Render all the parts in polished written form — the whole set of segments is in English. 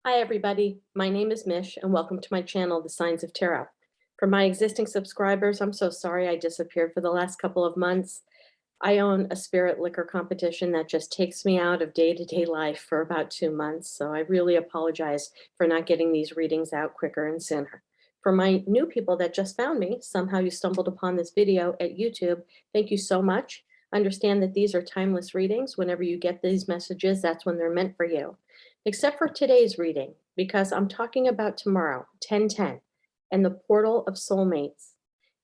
Hi, everybody. My name is Mish, and welcome to my channel, The Signs of Tarot. For my existing subscribers, I'm so sorry I disappeared for the last couple of months. I own a spirit liquor competition that just takes me out of day-to-day life for about 2 months, so I really apologize for not getting these readings out quicker and sooner. For my new people that just found me, somehow you stumbled upon this video at YouTube, thank you so much. Understand that these are timeless readings. Whenever you get these messages, that's when they're meant for you. Except for today's reading, because I'm talking about tomorrow, 10:10, and the portal of soulmates.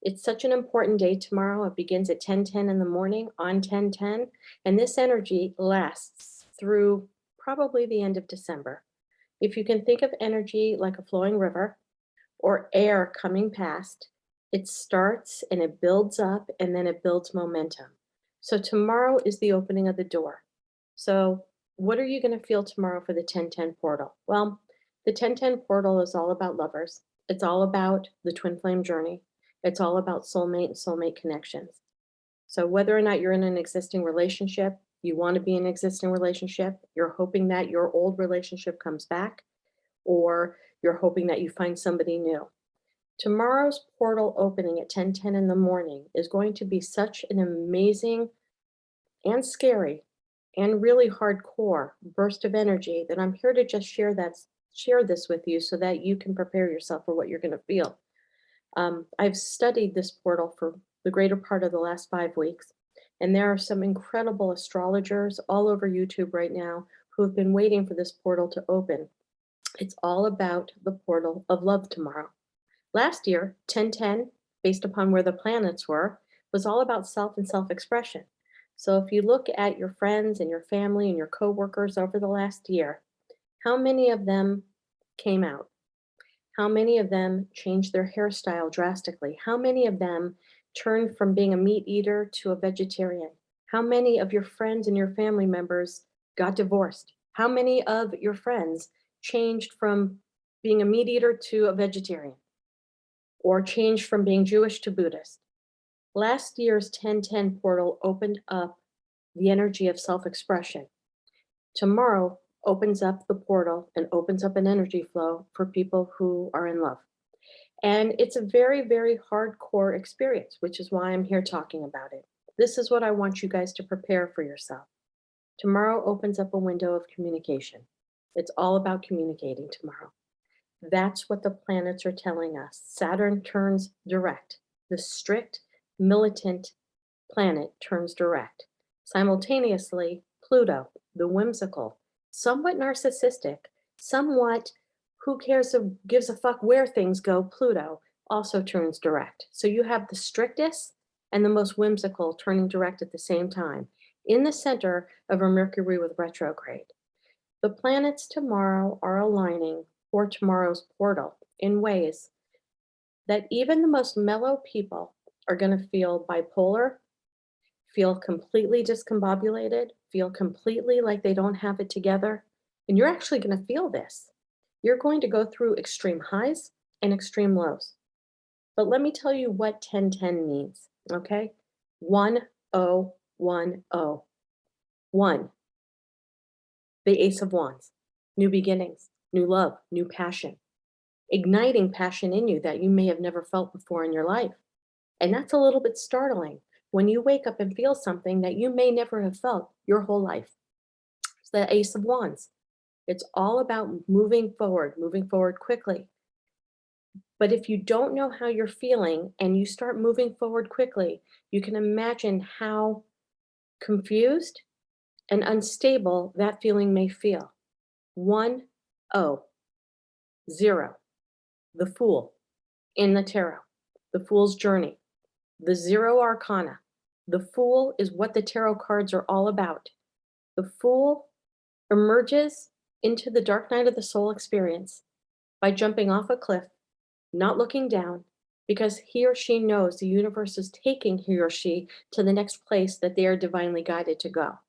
It's such an important day tomorrow. It begins at 10:10 in the morning on 10:10, and this energy lasts through probably the end of December. If you can think of energy like a flowing river or air coming past, it starts and it builds up and then it builds momentum. So tomorrow is the opening of the door. So what are you going to feel tomorrow for the 1010 portal? Well, the 1010 portal is all about lovers. It's all about the twin flame journey. It's all about soulmate and soulmate connections. So whether or not you're in an existing relationship, you want to be in an existing relationship, you're hoping that your old relationship comes back, or you're hoping that you find somebody new. Tomorrow's portal opening at 10:10 in the morning is going to be such an amazing and scary and really hardcore burst of energy that I'm here to just share this with you so that you can prepare yourself for what you're going to feel. I've studied this portal for the greater part of the last 5 weeks, and there are some incredible astrologers all over YouTube right now who have been waiting for this portal to open. It's all about the portal of love tomorrow. Last year, 1010, based upon where the planets were, was all about self and self-expression. So if you look at your friends and your family and your coworkers over the last year, how many of them came out? How many of them changed their hairstyle drastically? How many of them turned from being a meat eater to a vegetarian? How many of your friends and your family members got divorced? How many of your friends changed from being a meat eater to a vegetarian or changed from being Jewish to Buddhist? Last year's 1010 portal opened up the energy of self-expression. Tomorrow opens up the portal and opens up an energy flow for people who are in love. And it's a very, very hardcore experience, which is why I'm here talking about it. This is what I want you guys to prepare for yourself. Tomorrow opens up a window of communication. It's all about communicating tomorrow. That's what the planets are telling us. Saturn turns direct. The strict, militant planet turns direct. Simultaneously, Pluto, the whimsical, somewhat narcissistic, somewhat who cares gives a fuck where things go, Pluto also turns direct. So you have the strictest and the most whimsical turning direct at the same time in the center of a Mercury with retrograde. The planets tomorrow are aligning for tomorrow's portal in ways that even the most mellow people are going to feel bipolar, feel completely discombobulated, feel completely like they don't have it together. And you're actually going to feel this. You're going to go through extreme highs and extreme lows. But let me tell you what 1010 means, okay? 1010. One, the Ace of Wands, new beginnings, new love, new passion, igniting passion in you that you may have never felt before in your life. And that's a little bit startling when you wake up and feel something that you may never have felt your whole life. It's the Ace of Wands. It's all about moving forward quickly. But if you don't know how you're feeling and you start moving forward quickly, you can imagine how confused and unstable that feeling may feel. 1-0, the Fool in the tarot, the Fool's journey, the Zero Arcana. The Fool is what the tarot cards are all about. The Fool emerges into the dark night of the soul experience by jumping off a cliff, not looking down, because he or she knows the universe is taking he or she to the next place that they are divinely guided to go.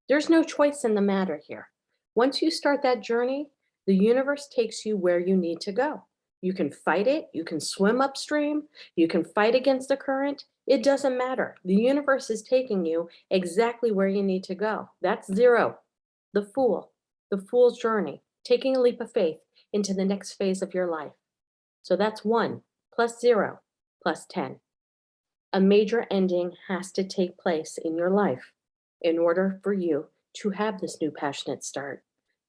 There's no choice in the matter here. Once you start that journey, the universe takes you where you need to go. You can fight it, you can swim upstream, you can fight against the current. It doesn't matter. The universe is taking you exactly where you need to go. That's zero, the Fool, the Fool's journey. taking a leap of faith into the next phase of your life. So that's 1 plus 0 plus 10. A major ending has to take place in your life in order for you to have this new passionate start,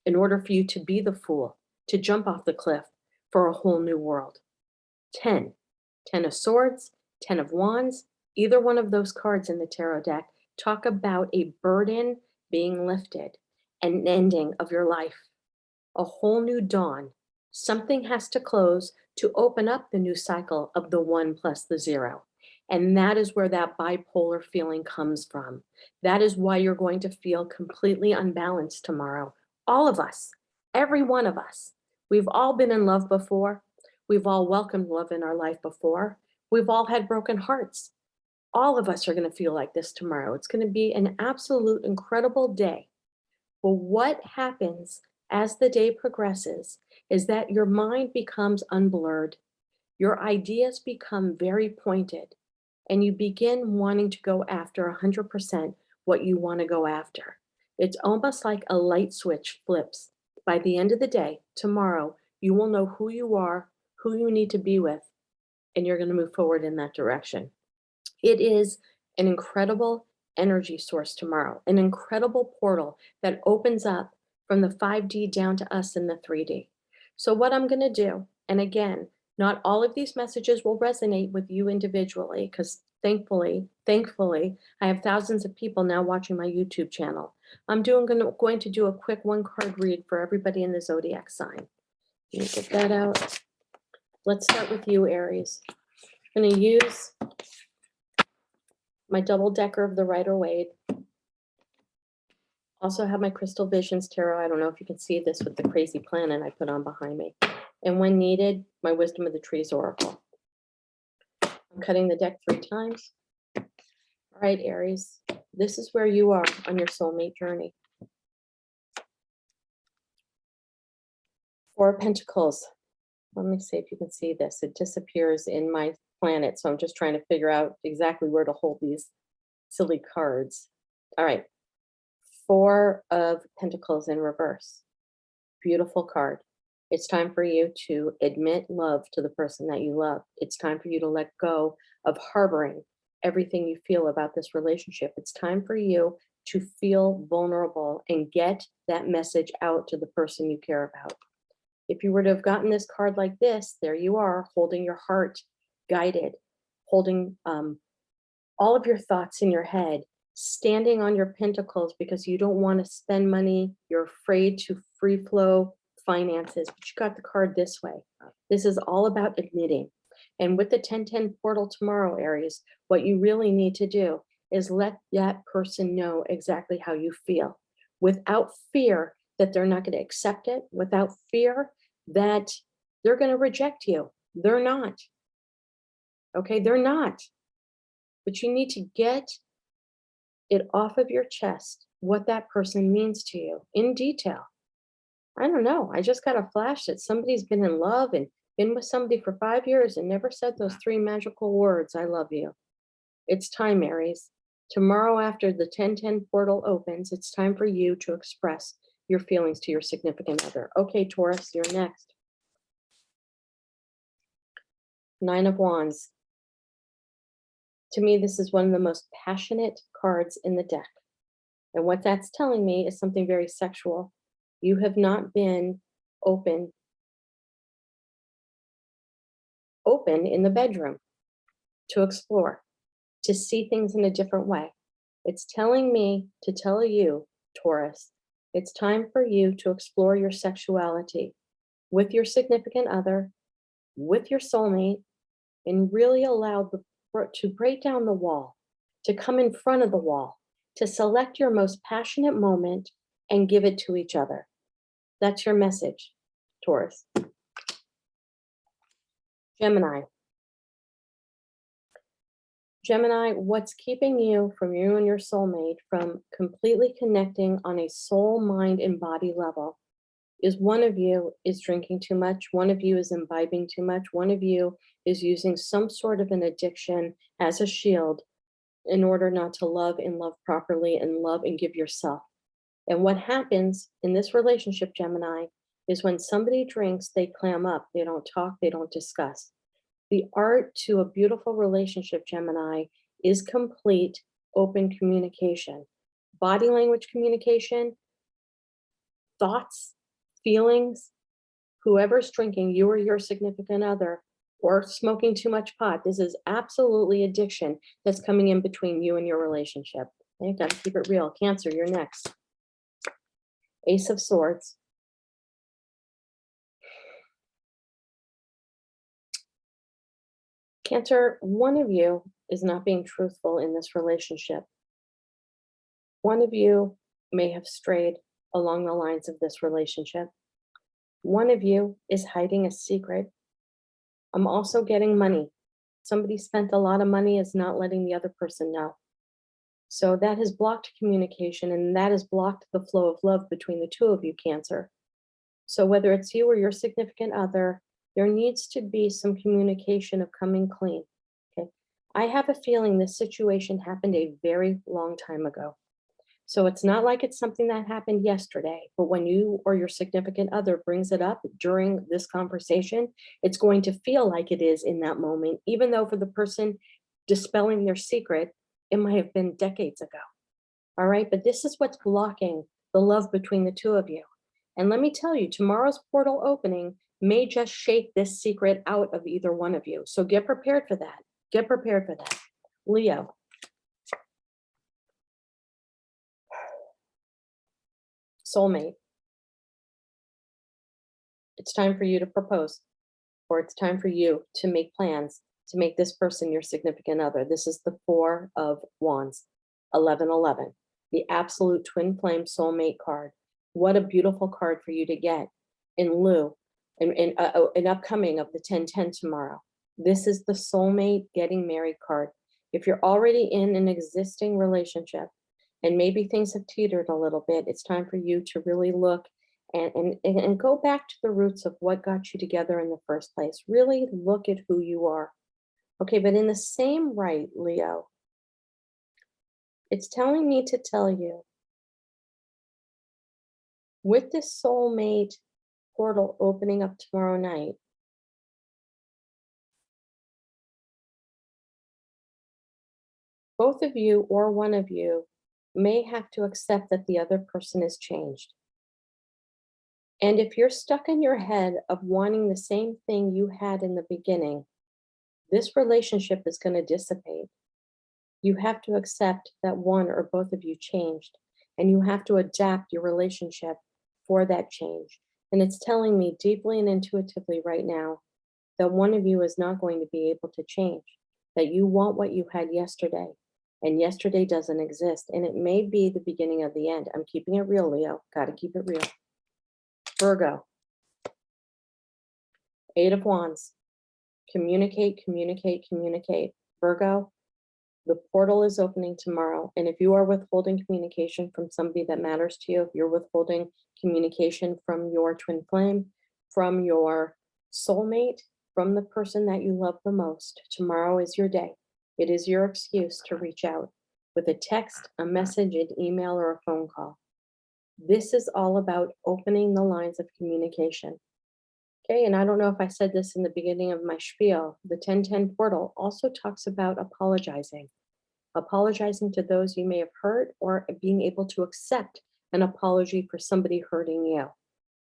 in order for you to be the fool, to jump off the cliff for a whole new world. 10. 10 of swords, 10 of wands, either one of those cards in the tarot deck talk about a burden being lifted, an ending of your life, a whole new dawn. Something has to close to open up the new cycle of the 1 plus the 0. And that is where that bipolar feeling comes from. That is why you're going to feel completely unbalanced tomorrow. All of us, every one of us. We've all been in love before. We've all welcomed love in our life before. We've all had broken hearts. All of us are going to feel like this tomorrow. It's going to be an absolute incredible day. But what happens as the day progresses is that your mind becomes unblurred. Your ideas become very pointed, and you begin wanting to go after 100% what you want to go after. It's almost like a light switch flips. By the end of the day, tomorrow, you will know who you are, who you need to be with, and you're going to move forward in that direction. It is an incredible energy source tomorrow, an incredible portal that opens up from the 5D down to us in the 3D. So what I'm going to do, and again, not all of these messages will resonate with you individually, because thankfully, I have thousands of people now watching my YouTube channel. I'm going to do a quick 1-card read for everybody in the zodiac sign. Let me get that out. Let's start with you, Aries. I'm going to use my double decker of the Rider-Waite. Also have my Crystal Visions Tarot. I don't know if you can see this with the crazy planet I put on behind me. And when needed, my Wisdom of the Trees Oracle. I'm cutting the deck 3 times. All right, Aries, this is where you are on your soulmate journey. 4 of Pentacles. Let me see if you can see this. It disappears in my planet, so I'm just trying to figure out exactly where to hold these silly cards. All right, 4 of Pentacles in reverse. Beautiful card. It's time for you to admit love to the person that you love. It's time for you to let go of harboring everything you feel about this relationship. It's time for you to feel vulnerable and get that message out to the person you care about. If you were to have gotten this card like this, there you are, holding your heart guided, holding all of your thoughts in your head, standing on your pentacles because you don't want to spend money. You're afraid to free flow finances, but you got the card this way. This is all about admitting. And with the 1010 portal tomorrow, Aries, what you really need to do is let that person know exactly how you feel without fear that they're not going to accept it, without fear that they're going to reject you. They're not. Okay, they're not. But you need to get it off of your chest, what that person means to you in detail. I don't know. I just got a flash that somebody's been in love and been with somebody for 5 years and never said those 3 magical words, I love you. It's time, Aries. Tomorrow after the 1010 portal opens, it's time for you to express your feelings to your significant other. Okay, Taurus, you're next. 9 of Wands. To me, this is one of the most passionate cards in the deck. And what that's telling me is something very sexual. You have not been open in the bedroom to explore, to see things in a different way. It's telling me to tell you, Taurus, it's time for you to explore your sexuality with your significant other, with your soulmate, and really allow to break down the wall, to come in front of the wall, to select your most passionate moment and give it to each other. That's your message, Taurus. Gemini. Gemini, what's keeping you and your soulmate from completely connecting on a soul, mind, and body level is one of you is drinking too much, one of you is imbibing too much, one of you is using some sort of an addiction as a shield in order not to love and love properly and love and give yourself. And what happens in this relationship, Gemini, is when somebody drinks, they clam up, they don't talk, they don't discuss. The art to a beautiful relationship, Gemini, is complete open communication. Body language communication, thoughts, feelings, whoever's drinking, you or your significant other, or smoking too much pot, this is absolutely addiction that's coming in between you and your relationship. Okay, got to keep it real. Cancer, you're next. Ace of Swords. Cancer, one of you is not being truthful in this relationship. One of you may have strayed along the lines of this relationship. One of you is hiding a secret. I'm also getting money. Somebody spent a lot of money, is not letting the other person know. So that has blocked communication, and that has blocked the flow of love between the two of you, Cancer. So whether it's you or your significant other, there needs to be some communication of coming clean. Okay. I have a feeling this situation happened a very long time ago. So it's not like it's something that happened yesterday, but when you or your significant other brings it up during this conversation, it's going to feel like it is in that moment, even though for the person dispelling their secret, it might have been decades ago. All right, but this is what's blocking the love between the two of you. And let me tell you, tomorrow's portal opening may just shake this secret out of either one of you. So get prepared for that. Get prepared for that. Leo. Soulmate. It's time for you to propose, or it's time for you to make plans to make this person your significant other. This is the Four of Wands, 1111, the absolute twin flame soulmate card. What a beautiful card for you to get in lieu, in upcoming of the 1010 tomorrow. This is the soulmate getting married card. If you're already in an existing relationship and maybe things have teetered a little bit, it's time for you to really look and go back to the roots of what got you together in the first place. Really look at who you are. Okay, but in the same right, Leo, it's telling me to tell you, with this soulmate portal opening up tomorrow night, both of you or one of you may have to accept that the other person has changed. And if you're stuck in your head of wanting the same thing you had in the beginning, this relationship is going to dissipate. You have to accept that one or both of you changed, and you have to adapt your relationship for that change. And it's telling me deeply and intuitively right now that one of you is not going to be able to change, that you want what you had yesterday, and yesterday doesn't exist. And it may be the beginning of the end. I'm keeping it real, Leo. Got to keep it real. Virgo, Eight of Wands. Communicate, communicate, communicate. Virgo, the portal is opening tomorrow. And if you are withholding communication from somebody that matters to you, if you're withholding communication from your twin flame, from your soulmate, from the person that you love the most, tomorrow is your day. It is your excuse to reach out with a text, a message, an email, or a phone call. This is all about opening the lines of communication. Okay, and I don't know if I said this in the beginning of my spiel, the 1010 portal also talks about apologizing. Apologizing to those you may have hurt, or being able to accept an apology for somebody hurting you.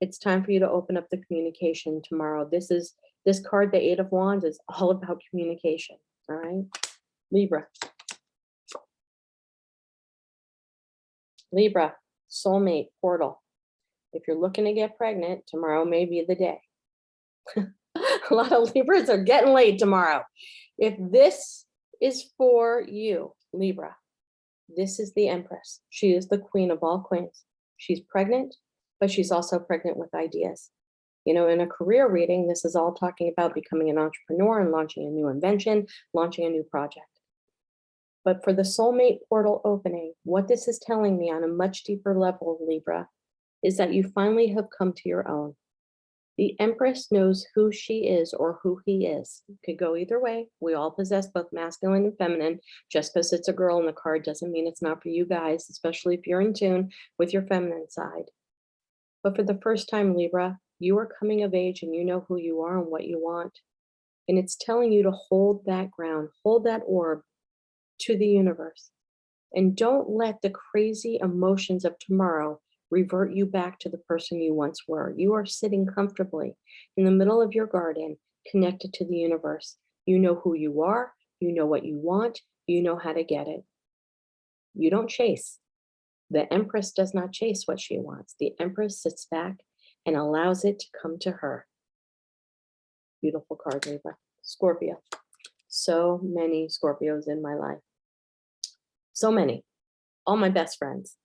It's time for you to open up the communication tomorrow. This card, the Eight of Wands, is all about communication. All right, Libra. Libra, soulmate portal. If you're looking to get pregnant, tomorrow may be the day. A lot of Libras are getting laid tomorrow. If this is for you, Libra, this is the Empress. She is the queen of all queens. She's pregnant, but she's also pregnant with ideas. You know, in a career reading, this is all talking about becoming an entrepreneur and launching a new invention, launching a new project. But for the soulmate portal opening, what this is telling me on a much deeper level, Libra, is that you finally have come to your own. The Empress knows who she is or who he is. It could go either way. We all possess both masculine and feminine. Just because it's a girl in the card doesn't mean it's not for you guys, especially if you're in tune with your feminine side. But for the first time, Libra, You are coming of age and you know who you are and what you want. And it's telling you to hold that ground, hold that orb to the universe. And don't let the crazy emotions of tomorrow revert you back to the person you once were. You are sitting comfortably in the middle of your garden, connected to the universe. You know who you are, you know what you want, you know how to get it. You don't chase. The Empress does not chase what she wants. The Empress sits back and allows it to come to her. Beautiful card, Libra. Scorpio. So many Scorpios in my life. So many. All my best friends.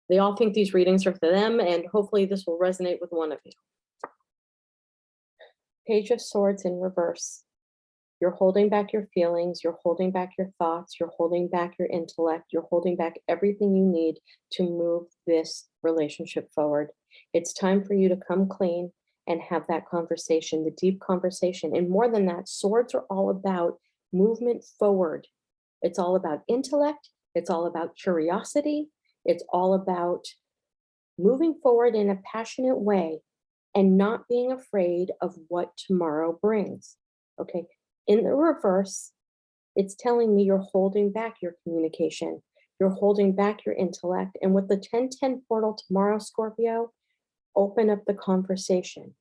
They all think these readings are for them, and hopefully this will resonate with one of you. Page of Swords in reverse. You're holding back your feelings, you're holding back your thoughts, you're holding back your intellect, you're holding back everything you need to move this relationship forward. It's time for you to come clean and have that conversation, the deep conversation. And more than that, swords are all about movement forward. It's all about intellect, it's all about curiosity, it's all about moving forward in a passionate way and not being afraid of what tomorrow brings. Okay. In the reverse, it's telling me you're holding back your communication. You're holding back your intellect. And with the 10-10 portal tomorrow, Scorpio, open up the conversation.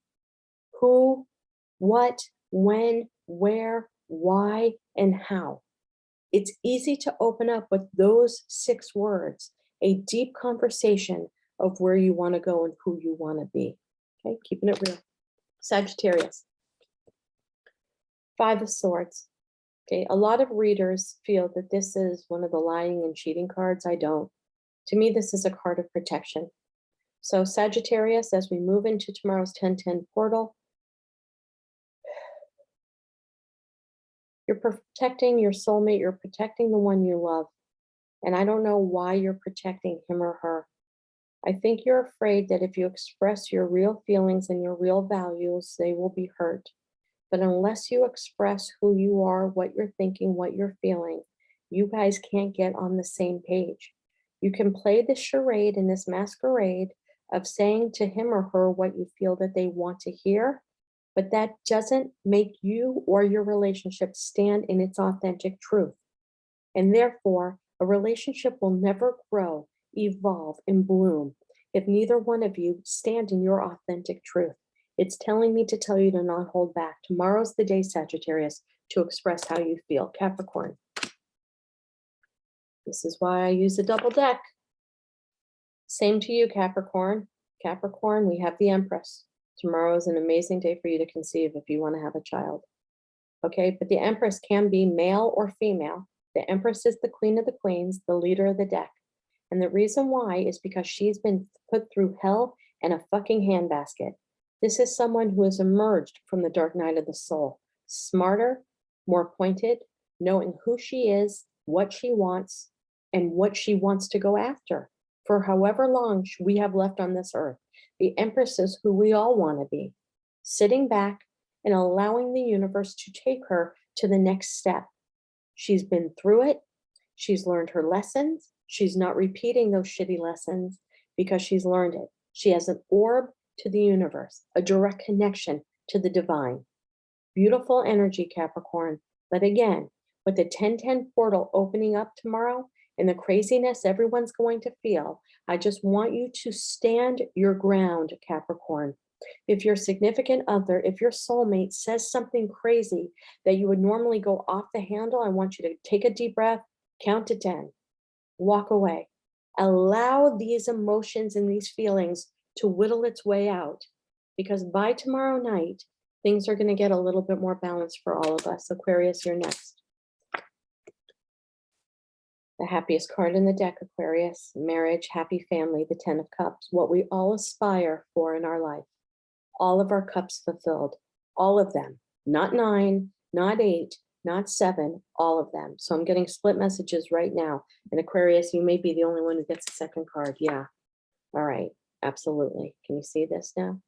Who, what, when, where, why, and how. It's easy to open up with those 6 words, a deep conversation of where you want to go and who you want to be. Okay, keeping it real. Sagittarius. 5 of Swords. Okay, a lot of readers feel that this is one of the lying and cheating cards. I don't. To me, this is a card of protection. So Sagittarius, as we move into tomorrow's 10-10 portal, you're protecting your soulmate, you're protecting the one you love. And I don't know why you're protecting him or her. I think you're afraid that if you express your real feelings and your real values, they will be hurt. But unless you express who you are, what you're thinking, what you're feeling, you guys can't get on the same page. You can play this charade and this masquerade of saying to him or her what you feel that they want to hear, but that doesn't make you or your relationship stand in its authentic truth. And therefore, a relationship will never grow, evolve, and bloom if neither one of you stand in your authentic truth. It's telling me to tell you to not hold back. Tomorrow's the day, Sagittarius, to express how you feel. Capricorn. This is why I use a double deck. Same to you, Capricorn. Capricorn, we have the Empress. Tomorrow is an amazing day for you to conceive if you want to have a child. Okay, but the Empress can be male or female. The Empress is the queen of the queens, the leader of the deck. And the reason why is because she's been put through hell and a fucking handbasket. This is someone who has emerged from the dark night of the soul, smarter, more pointed, knowing who she is, what she wants, and what she wants to go after for however long we have left on this earth. The Empress is who we all want to be, sitting back and allowing the universe to take her to the next step. She's been through it. She's learned her lessons. She's not repeating those shitty lessons because she's learned it. She has an orb to the universe, a direct connection to the divine. Beautiful energy, Capricorn. But again, with the 10-10 portal opening up tomorrow and the craziness everyone's going to feel, I just want you to stand your ground, Capricorn. If your significant other, if your soulmate says something crazy that you would normally go off the handle, I want you to take a deep breath, count to 10, walk away. Allow these emotions and these feelings to whittle its way out, because by tomorrow night, things are going to get a little bit more balanced for all of us. Aquarius, you're next. The happiest card in the deck, Aquarius, marriage, happy family, the 10 of Cups, what we all aspire for in our life. All of our cups fulfilled, all of them, not 9, not 8, not 7, all of them. So I'm getting split messages right now. And Aquarius, you may be the only one who gets a second card. Yeah. All right. Absolutely. Can you see this now?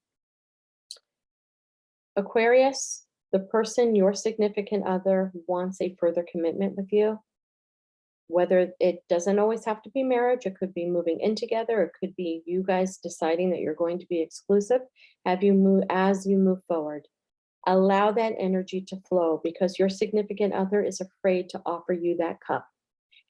Aquarius, the person, your significant other, wants a further commitment with you. Whether it doesn't always have to be marriage, it could be moving in together, it could be you guys deciding that you're going to be exclusive. Have you move as you move forward? Allow that energy to flow because your significant other is afraid to offer you that cup.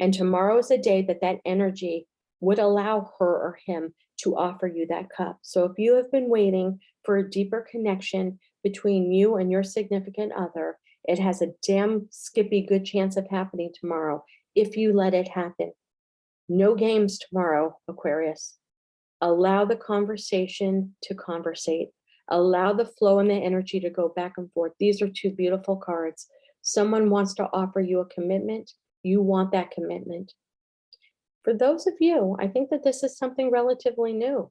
And tomorrow is a day that that energy would allow her or him to offer you that cup. So if you have been waiting for a deeper connection between you and your significant other, it has a damn skippy good chance of happening tomorrow if you let it happen. No games tomorrow, Aquarius. Allow the conversation to conversate. Allow the flow and the energy to go back and forth. These are two beautiful cards. Someone wants to offer you a commitment. You want that commitment. For those of you, I think that this is something relatively new.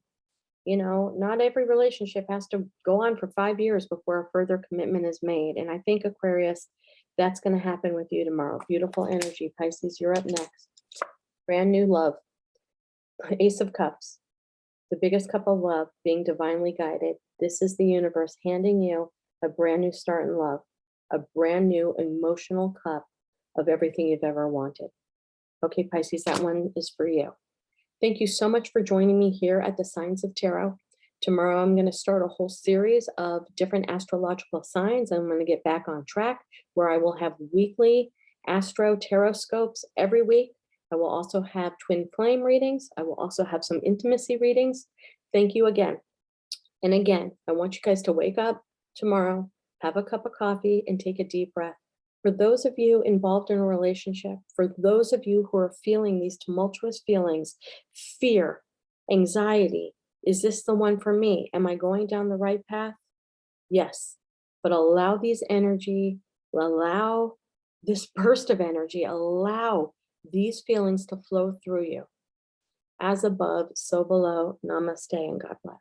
You know, not every relationship has to go on for 5 years before a further commitment is made. And I think, Aquarius, that's going to happen with you tomorrow. Beautiful energy. Pisces, you're up next. Brand new love. Ace of Cups. The biggest cup of love, being divinely guided. This is the universe handing you a brand new start in love, a brand new emotional cup of everything you've ever wanted. Okay, Pisces, that one is for you. Thank you so much for joining me here at the Signs of Tarot. Tomorrow, I'm going to start a whole series of different astrological signs. I'm going to get back on track where I will have weekly astro tarot scopes every week. I will also have twin flame readings. I will also have some intimacy readings. Thank you again. And again, I want you guys to wake up tomorrow, have a cup of coffee, and take a deep breath. For those of you involved in a relationship, for those of you who are feeling these tumultuous feelings, fear, anxiety, is this the one for me? Am I going down the right path? Yes, but allow these energy, allow this burst of energy, allow these feelings to flow through you. As above, so below. Namaste and God bless.